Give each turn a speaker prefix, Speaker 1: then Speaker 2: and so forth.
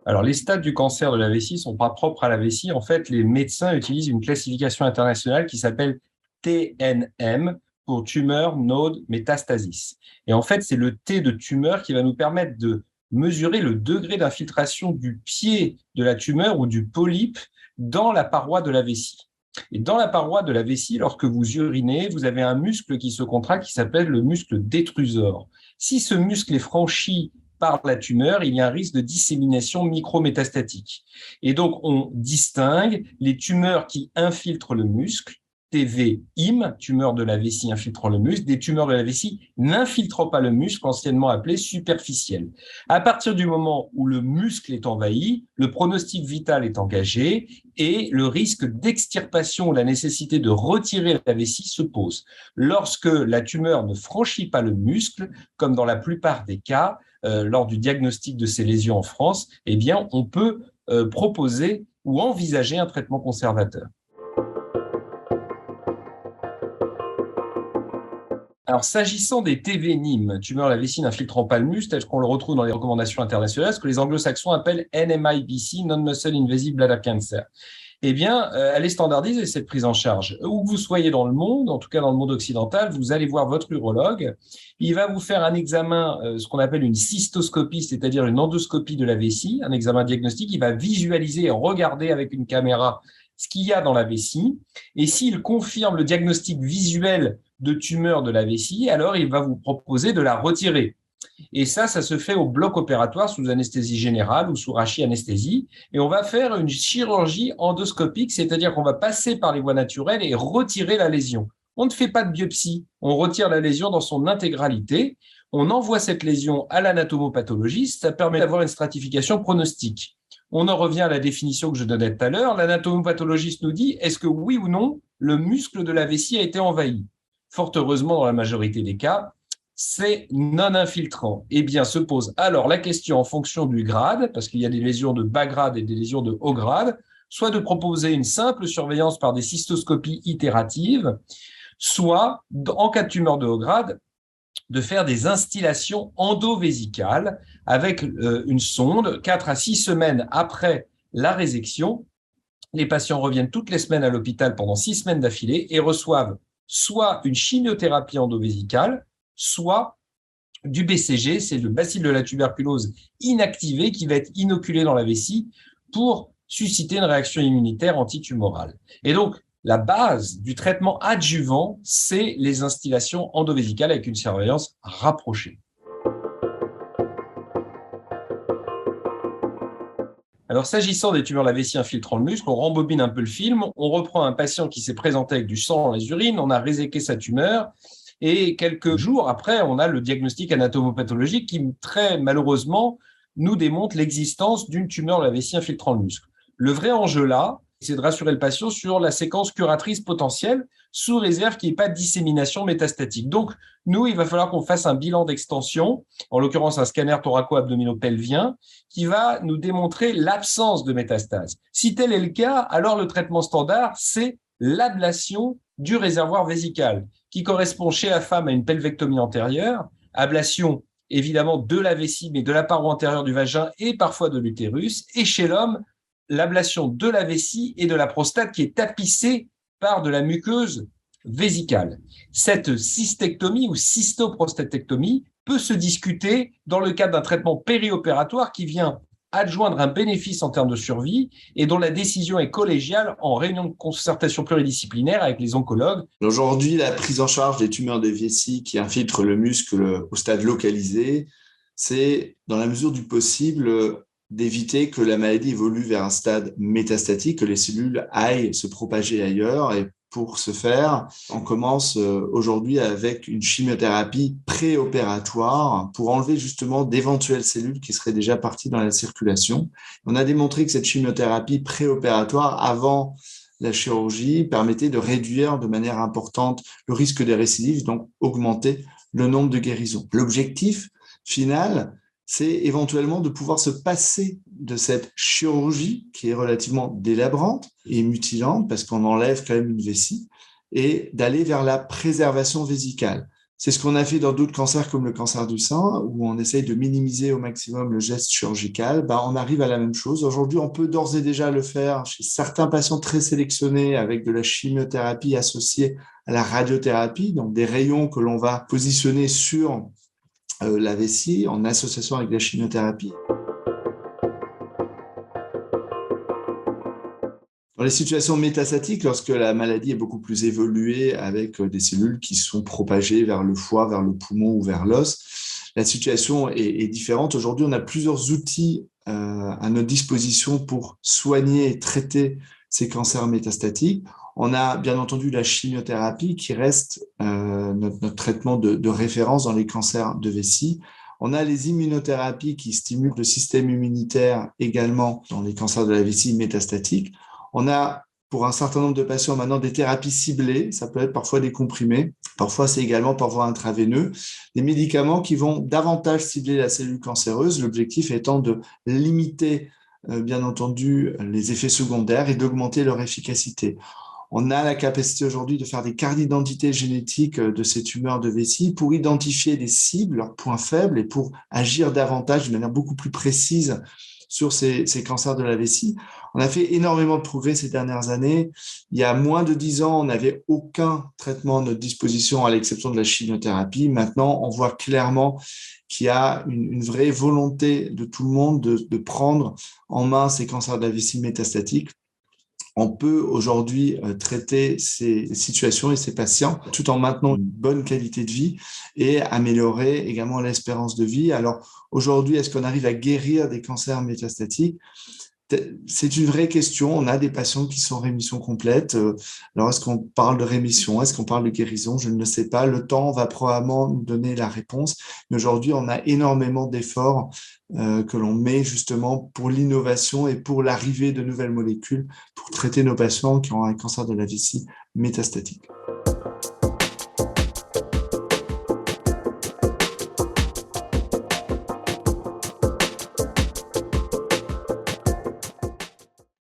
Speaker 1: Alors, les stades du cancer de la vessie sont pas propres à la vessie. En fait, les médecins utilisent une classification internationale qui s'appelle TNM pour tumeur, node, métastasis. Et en fait, c'est le T de tumeur qui va nous permettre de mesurer le degré d'infiltration du pied de la tumeur ou du polype dans la paroi de la vessie. Et dans la paroi de la vessie, lorsque vous urinez, vous avez un muscle qui se contracte qui s'appelle le muscle détrusor. Si ce muscle est franchi par la tumeur, il y a un risque de dissémination micrométastatique. Et donc, on distingue les tumeurs qui infiltrent le muscle, TV-IM, tumeur de la vessie infiltrant le muscle, des tumeurs de la vessie n'infiltrant pas le muscle, anciennement appelées superficielles. À partir du moment où le muscle est envahi, le pronostic vital est engagé et le risque d'extirpation ou la nécessité de retirer la vessie se pose. Lorsque la tumeur ne franchit pas le muscle, comme dans la plupart des cas, lors du diagnostic de ces lésions en France, eh bien, on peut proposer ou envisager un traitement conservateur. Alors, s'agissant des TV-NIM, tumeurs de la vessie n'infiltrant pas le muscle, tel qu'on le retrouve dans les recommandations internationales, ce que les anglo-saxons appellent NMIBC, Non-Muscle Invasive Bladder Cancer, eh bien, elle est standardisée, cette prise en charge. Où que vous soyez dans le monde, en tout cas dans le monde occidental, vous allez voir votre urologue. Il va vous faire un examen, ce qu'on appelle une cystoscopie, c'est-à-dire une endoscopie de la vessie, un examen diagnostique. Il va visualiser et regarder avec une caméra ce qu'il y a dans la vessie. Et s'il confirme le diagnostic visuel de tumeur de la vessie, alors il va vous proposer de la retirer. Et ça se fait au bloc opératoire sous anesthésie générale ou sous rachianesthésie. Et on va faire une chirurgie endoscopique, c'est-à-dire qu'on va passer par les voies naturelles et retirer la lésion. On ne fait pas de biopsie, on retire la lésion dans son intégralité. On envoie cette lésion à l'anatomopathologiste, ça permet d'avoir une stratification pronostique. On en revient à la définition que je donnais tout à l'heure. L'anatomopathologiste nous dit, est-ce que oui ou non, le muscle de la vessie a été envahi? Fort heureusement, dans la majorité des cas, c'est non infiltrant. Eh bien, se pose alors la question en fonction du grade, parce qu'il y a des lésions de bas grade et des lésions de haut grade, soit de proposer une simple surveillance par des cystoscopies itératives, soit, en cas de tumeur de haut grade, de faire des instillations endovésicales avec une sonde 4 à 6 semaines après la résection. Les patients reviennent toutes les semaines à l'hôpital pendant 6 semaines d'affilée et reçoivent soit une chimiothérapie endovésicale, soit du BCG, c'est le bacille de la tuberculose inactivé qui va être inoculé dans la vessie pour susciter une réaction immunitaire antitumorale. Et donc, la base du traitement adjuvant, c'est les instillations endovésicales avec une surveillance rapprochée. Alors, s'agissant des tumeurs de la vessie infiltrant le muscle, on rembobine un peu le film, on reprend un patient qui s'est présenté avec du sang dans les urines, on a réséqué sa tumeur, et quelques jours après, on a le diagnostic anatomopathologique qui, très malheureusement, nous démontre l'existence d'une tumeur de la vessie infiltrant le muscle. Le vrai enjeu là, c'est de rassurer le patient sur la séquence curatrice potentielle, sous réserve qu'il n'y ait pas de dissémination métastatique. Donc, nous, il va falloir qu'on fasse un bilan d'extension, en l'occurrence un scanner thoraco-abdominopelvien, qui va nous démontrer l'absence de métastase. Si tel est le cas, alors le traitement standard, c'est l'ablation du réservoir vésical, qui correspond chez la femme à une pelvectomie antérieure, ablation évidemment de la vessie, mais de la paroi antérieure du vagin et parfois de l'utérus, et chez l'homme, l'ablation de la vessie et de la prostate qui est tapissée par de la muqueuse vésicale. Cette cystectomie ou cystoprostatectomie peut se discuter dans le cadre d'un traitement périopératoire qui vient adjoindre un bénéfice en termes de survie et dont la décision est collégiale en réunion de concertation pluridisciplinaire avec les oncologues.
Speaker 2: Aujourd'hui, la prise en charge des tumeurs de vessie qui infiltrent le muscle au stade localisé, c'est, dans la mesure du possible, d'éviter que la maladie évolue vers un stade métastatique, que les cellules aillent se propager ailleurs. Et pour ce faire, on commence aujourd'hui avec une chimiothérapie préopératoire pour enlever justement d'éventuelles cellules qui seraient déjà parties dans la circulation. On a démontré que cette chimiothérapie préopératoire avant la chirurgie permettait de réduire de manière importante le risque des récidives, donc augmenter le nombre de guérisons. L'objectif final, c'est éventuellement de pouvoir se passer de cette chirurgie qui est relativement délabrante et mutilante parce qu'on enlève quand même une vessie et d'aller vers la préservation vésicale. C'est ce qu'on a fait dans d'autres cancers comme le cancer du sein, où on essaye de minimiser au maximum le geste chirurgical. On arrive à la même chose. Aujourd'hui, on peut d'ores et déjà le faire chez certains patients très sélectionnés avec de la chimiothérapie associée à la radiothérapie, donc des rayons que l'on va positionner sur la vessie en association avec la chimiothérapie. Dans les situations métastatiques, lorsque la maladie est beaucoup plus évoluée avec des cellules qui sont propagées vers le foie, vers le poumon ou vers l'os, la situation est différente. Aujourd'hui, on a plusieurs outils à notre disposition pour soigner et traiter ces cancers métastatiques. On a bien entendu la chimiothérapie qui reste notre traitement de référence dans les cancers de vessie. On a les immunothérapies qui stimulent le système immunitaire également dans les cancers de la vessie métastatiques. On a, pour un certain nombre de patients maintenant, des thérapies ciblées. Ça peut être parfois des comprimés. Parfois, c'est également par voie intraveineuse. Des médicaments qui vont davantage cibler la cellule cancéreuse. L'objectif étant de limiter, bien entendu, les effets secondaires et d'augmenter leur efficacité. On a la capacité aujourd'hui de faire des cartes d'identité génétiques de ces tumeurs de vessie pour identifier des cibles, leurs points faibles et pour agir davantage de manière beaucoup plus précise sur ces cancers de la vessie. On a fait énormément de progrès ces dernières années. Il y a moins de 10 ans, on n'avait aucun traitement à notre disposition à l'exception de la chimiothérapie. Maintenant, on voit clairement qu'il y a une vraie volonté de tout le monde de prendre en main ces cancers de la vessie métastatiques. On peut aujourd'hui traiter ces situations et ces patients tout en maintenant une bonne qualité de vie et améliorer également l'espérance de vie. Alors aujourd'hui, est-ce qu'on arrive à guérir des cancers métastatiques ? C'est une vraie question. On a des patients qui sont en rémission complète. Alors, est-ce qu'on parle de rémission? Est-ce qu'on parle de guérison? Je ne le sais pas. Le temps va probablement nous donner la réponse. Mais aujourd'hui, on a énormément d'efforts que l'on met justement pour l'innovation et pour l'arrivée de nouvelles molécules pour traiter nos patients qui ont un cancer de la vessie métastatique.